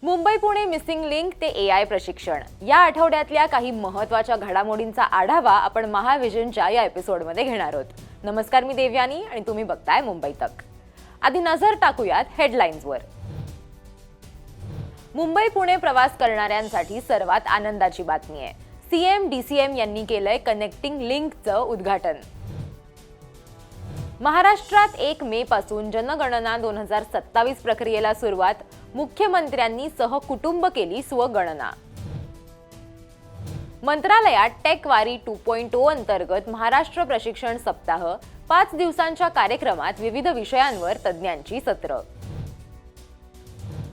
Mumbai Pune missing link ते AI प्रशिक्षण या आठवड्यातल्या काही महत्त्वाच्या घडामोडींचा आढावा आपण महाविजनच्या या एपिसोडमध्ये घेणार आहोत। नमस्कार, मी देवयानी आणि तुम्ही बघताय मुंबई तक। आधी नजर टाकूयात हेडलाईन्सवर। मुंबई पुणे प्रवास करणाऱ्यांसाठी सर्वात आनंदाची बातमी आहे। सीएम डीसीएम यांनी केलंय कनेक्टिंग लिंकचं उद्घाटन। महाराष्ट्रात 1 मे पासून जनगणना 2027 प्रक्रियेला सुरुवात। मुख्यमंत्र्यांनी सहकुटुंब केली स्वगणना। मंत्रालयात टेक वारी 2.0 अंतर्गत महाराष्ट्र प्रशिक्षण सप्ताह। 5 दिवसांच्या कार्यक्रमात विविध विषयांवर तज्ञांची सत्र।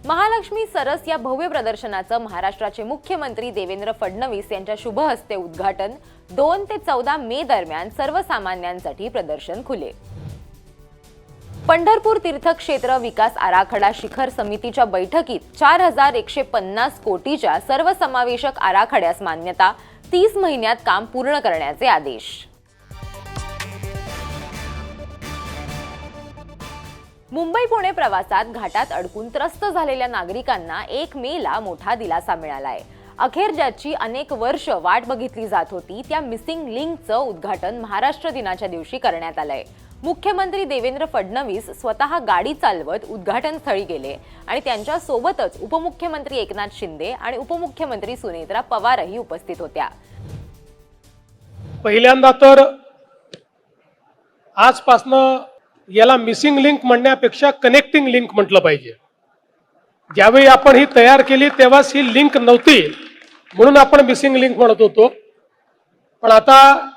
महालक्ष्मी सरस या भव्य प्रदर्शनाचं महाराष्ट्राचे मुख्यमंत्री देवेंद्र फडणवीस यांच्या शुभ हस्ते उद्घाटन। 2 ते 14 मे दरम्यान सर्वसामान्यांसाठी प्रदर्शन खुले। पंढरपूर तीर्थक्षेत्र विकास आराखडा शिखर समितीच्या बैठकीत 4150 कोटीच्या सर्वसमावेशक आराखड्यास मान्यता। 30 महिन्यात काम पूर्ण करण्याचे आदेश। मुंबई पुणे प्रवासात घाटात अडकून त्रस्त झालेल्या नागरिकांना 1 मेला मोठा दिलासा मिळालाय। अखेर ज्याची अनेक वर्ष वाट बघितली जात होती त्या मिसिंग लिंकचं उद्घाटन महाराष्ट्र दिनाच्या दिवशी करण्यात आलंय। मुख्यमंत्री देवेंद्र फडणवीस स्वतः गाडी चालवत उद्घाटन स्थळी गेले आणि त्यांच्या सोबतच उपमुख्यमंत्री एकनाथ शिंदे आणि उपमुख्यमंत्री सुनेत्रा पवारही उपस्थित होत्या। पहिल्यांदा तर आजपासून याला मिसिंग लिंक म्हणण्यापेक्षा कनेक्टिंग लिंक म्हटलं पाहिजे। ज्यावेळी आपण ही तयार केली तेव्हाच ही लिंक नव्हती, म्हणून आपण मिसिंग लिंक म्हणत होतो। पण आता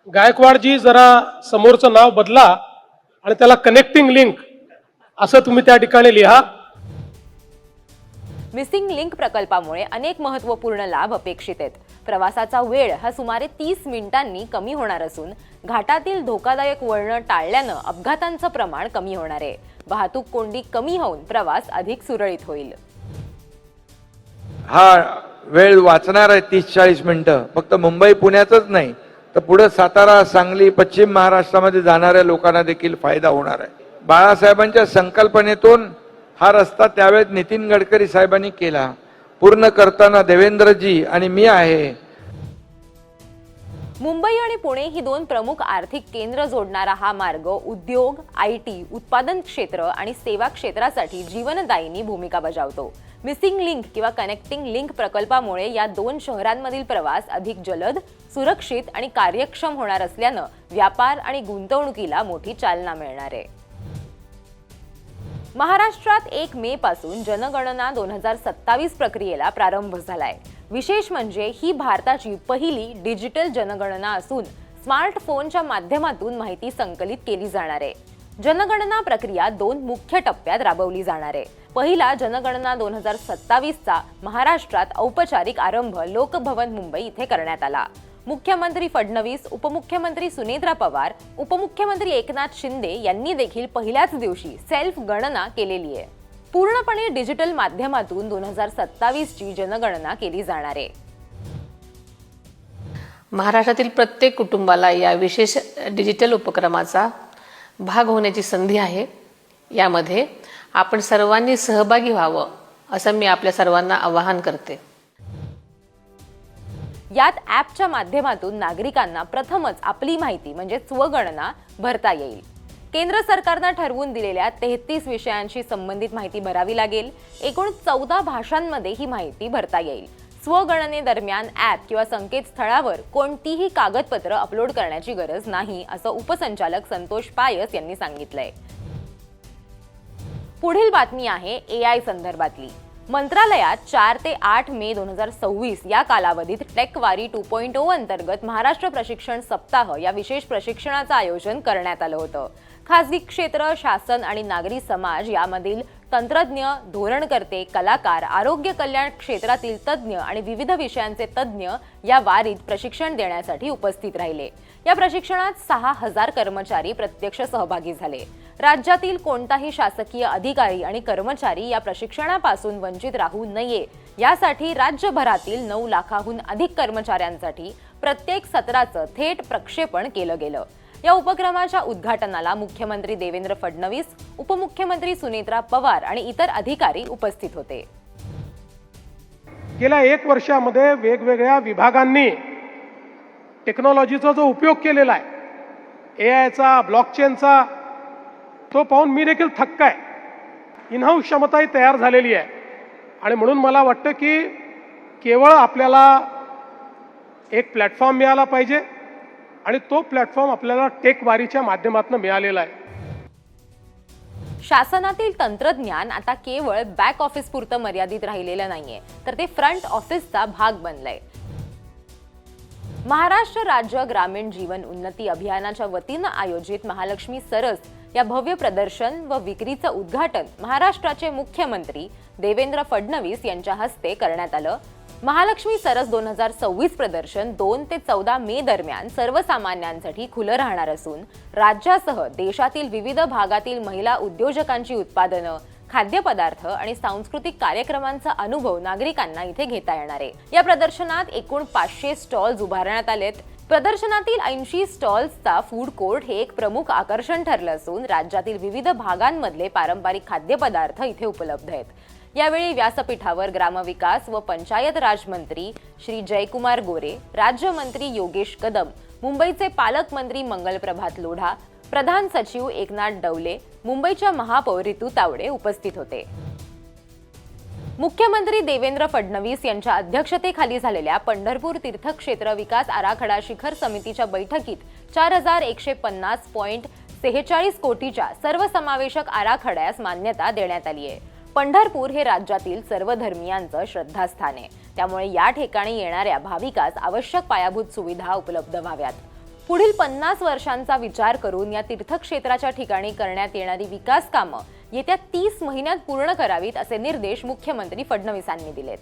गायकवाडजी जरा समोरचं नाव बदला आणि त्याला कनेक्टिंग लिंक असं तुम्ही त्या ठिकाणी लिहा। मिसिंग लिंक प्रकल्पामुळे अनेक महत्त्वपूर्ण लाभ अपेक्षित आहेत। प्रवासाचा वेळ हा सुमारे 30 मिनिटांनी कमी होणार असून घाटातील धोकादायक वळणं टाळल्यानं अपघातांचं प्रमाण कमी होणार आहे। वाहतूक कोंडी कमी होऊन प्रवास अधिक सुरळीत होईल। हा वेळ वाचणार आहे 30-40 मिनिटं। फक्त मुंबई पुण्यातच नाही तर पुढे सातारा, सांगली, पश्चिम महाराष्ट्रामध्ये जाणाऱ्या लोकांना देखील फायदा होणार आहे। बाळासाहेबांच्या संकल्पनेतून हा रस्ता त्यावेळेस नितीन गडकरी साहेबांनी केला। पूर्ण करताना देवेंद्रजी आणि मी आहे। मुंबई आणि पुणे ही 2 प्रमुख आर्थिक केंद्र जोडणारा हा मार्ग उद्योग, आयटी, उत्पादन क्षेत्र आणि सेवा क्षेत्रासाठी जीवनदायिनी भूमिका बजावतो। मिसिंग लिंक किंवा कनेक्टिंग लिंक प्रकल्पामुळे या 2 शहरांमधील प्रवास अधिक जलद, सुरक्षित आणि कार्यक्षम होणार असल्यानं व्यापार आणि गुंतवणुकीला मोठी चालना मिळणार आहे। महाराष्ट्रात 1 मे पासून जनगणना 2027 प्रक्रियेला प्रारंभ झालाय। विशेष म्हणजे ही भारताची पहिली डिजिटल जनगणना असून स्मार्टफोनच्या माध्यमातून माहिती संकलित केली जाणार आहे। जनगणना प्रक्रिया 2 मुख्य टप्प्यात राबवली जाणार आहे। पहिला जनगणना 2027 चा महाराष्ट्रात औपचारिक आरंभ लोकभवन मुंबई इथे करण्यात आला। मुख्यमंत्री फडणवीस, उपमुख्यमंत्री सुनेत्रा पवार, उपमुख्यमंत्री एकनाथ शिंदे यांनी देखील पहिल्याच दिवशी सेल्फ गणना केलेली आहे। पूर्णपणे डिजिटल माध्यमातून 2027 ची जनगणना केली जाणार आहे। महाराष्ट्रातील प्रत्येक कुटुंबाला या विशेष डिजिटल उपक्रमाचा भाग होण्याची संधी आहे। यामध्ये आपण सर्वांनी सहभागी व्हावं असं मी आपल्या सर्वांना आवाहन करते। यात ॲपच्या माध्यमातून नागरिकांना प्रथमच आपली माहिती म्हणजे स्वगणना भरता येईल। केंद्र सरकारनं ठरवून दिलेल्या 33 विषयांशी संबंधित माहिती भरावी लागेल। एकूण 14 भाषांमध्ये ही माहिती भरता येईल। स्वगणनेदरम्यान ॲप किंवा संकेतस्थळावर कोणतीही कागदपत्र अपलोड करण्याची गरज नाही असं उपसंचालक संतोष पायस यांनी सांगितलंय। पुढील बातमी आहे एआय संदर्भातली। मंत्रालयात 4 ते 8 मे 2026 या कालावधीत टेक वारी 2.0 अंतर्गत महाराष्ट्र प्रशिक्षण सप्ताह या विशेष प्रशिक्षणाचं आयोजन करण्यात आलं होतं। खासगी क्षेत्र, शासन आणि नागरी समाज यामधील तंत्रज्ञ, धोरणकर्ते, कलाकार, आरोग्य कल्याण क्षेत्रातील तज्ज्ञ आणि विविध विषयांचे तज्ज्ञ या वारीत प्रशिक्षण देण्यासाठी उपस्थित राहिले। या प्रशिक्षणात 6000 कर्मचारी प्रत्यक्ष सहभागी झाले। राज्यातील कोणताही शासकीय अधिकारी आणि कर्मचारी या प्रशिक्षणापासून वंचित राहू नये यासाठी राज्यभरातील 9 लाखाहून अधिक कर्मचाऱ्यांसाठी प्रत्येक सत्राचं थेट प्रक्षेपण केलं गेलं। या उपक्रमाच्या उद्घाटनाला मुख्यमंत्री देवेंद्र फडणवीस, उपमुख्यमंत्री सुनेत्रा पवार आणि इतर अधिकारी उपस्थित होते। गेल्या 1 वर्षामध्ये वेगवेगळ्या विभागांनी टेक्नॉलॉजीचा जो उपयोग केलेला आहे, AIचा, ब्लॉकचेनचा, तो पाहून मी देखील थक्क आहे. इनहाऊस क्षमताही तयार झालेली आहे आणि म्हणून मला वाटतं की केवळ आपल्याला एक प्लॅटफॉर्म मिळाला पाहिजे आणि तो प्लॅटफॉर्म आपल्याला टेकवारीच्या माध्यमातून मिळालेला आहे. शासनातील तंत्रज्ञान आता केवळ बॅक ऑफिस पुरतं मर्यादित राहिलेलं नाहीये, तर ते फ्रंट ऑफिसचा भाग बनलंय. महाराष्ट्र राज्य ग्रामीण जीवन उन्नती अभियानाच्या वतीनं आयोजित महालक्ष्मी सरस या भव्य प्रदर्शन व विक्रीचं उद्घाटन महाराष्ट्राचे मुख्यमंत्री देवेंद्र फडणवीस यांच्या हस्ते करण्यात आलं. महालक्ष्मी सरस 2026 प्रदर्शन 2 ते 14 मे दरम्यान सर्वसामान्यांसाठी खुलं राहणार असून राज्यासह देशातील विविध भागातील महिला उद्योजकांची उत्पादनं, खाद्यपदार्थ आणि सांस्कृतिक कार्यक्रमांचा अनुभव नागरिकांना इथे घेता येणार आहे. या प्रदर्शनात एकूण 500 स्टॉल्स उभारण्यात आलेत. प्रदर्शनातील 80 स्टॉल्सचा फूड कोर्ट हे एक प्रमुख आकर्षण ठरलं असून राज्यातील विविध भागांमधले पारंपरिक खाद्यपदार्थ इथे उपलब्ध आहेत. यावेळी व्यासपीठावर ग्रामविकास व पंचायत राज मंत्री श्री जयकुमार गोरे, राज्यमंत्री योगेश कदम, मुंबईचे पालकमंत्री मंगलप्रभात लोढा, प्रधान सचिव एकनाथ डवले, मुंबईच्या महापौर रितू तावडे उपस्थित होते. मुख्यमंत्री देवेंद्र फडणवीस यांच्या अध्यक्षतेखाली झालेल्या पंढरपूर तीर्थक्षेत्र विकास आराखडा शिखर समितीच्या बैठकीत 4150.46 कोटीच्या सर्वसमावेशक आराखड्यास मान्यता देण्यात आली आहे. पंढरपूर हे राज्यातील सर्व धर्मियांचं श्रद्धास्थान आहे, त्यामुळे या ठिकाणी येणाऱ्या भाविकास आवश्यक पायाभूत सुविधा उपलब्ध व्हाव्यात. पुढील 50 वर्षांचा विचार करून या तीर्थक्षेत्राच्या ठिकाणी करण्यात येणारी विकास कामं येत्या 30 महिन्यात पूर्ण करावीत असे निर्देश मुख्यमंत्री फडणवीसांनी दिलेत.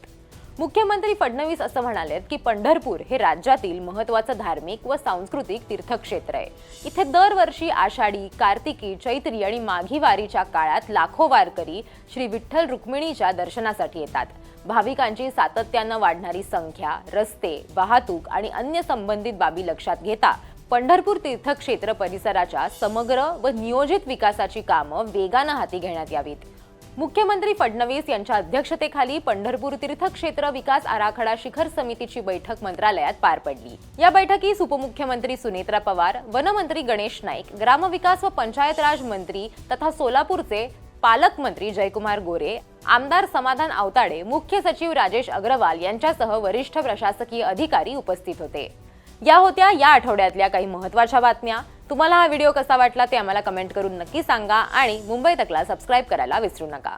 मुख्यमंत्री फडणवीस असं म्हणालेत की पंढरपूर हे राज्यातील महत्त्वाचं धार्मिक व सांस्कृतिक तीर्थक्षेत्र आहे. इथे दरवर्षी आषाढी, कार्तिकी, चैत्री आणि माघी वारीच्या काळात लाखो वारकरी श्री विठ्ठल रुक्मिणीच्या दर्शनासाठी येतात. भाविकांची सातत्यानं वाढणारी संख्या, रस्ते, वाहतूक आणि अन्य संबंधित बाबी लक्षात घेता पंढरपूर तीर्थक्षेत्र परिसराच्या समग्र व नियोजित विकासाची कामं वेगानं हाती घेण्यात यावीत. मुख्यमंत्री फडणवीस यांच्या अध्यक्षतेखाली पंढरपूर तीर्थक्षेत्र विकास आराखडा शिखर समितीची बैठक मंत्रालयात पार पडली. या बैठकीस उपमुख्यमंत्री सुनेत्रा पवार, वनमंत्री गणेश नाईक, ग्रामविकास व पंचायत राज मंत्री तथा सोलापूरचे पालकमंत्री जयकुमार गोरे, आमदार समाधान आवताडे, मुख्य सचिव राजेश अग्रवाल यांच्यासह वरिष्ठ प्रशासकीय अधिकारी उपस्थित होते. या होत्या या आठवड्यातल्या काही महत्त्वाच्या बातम्या. तुम्हाला हा व्हिडिओ कसा वाटला ते आम्हाला कमेंट करून नक्की सांगा आणि मुंबई तकला सबस्क्राईब करायला विसरू नका.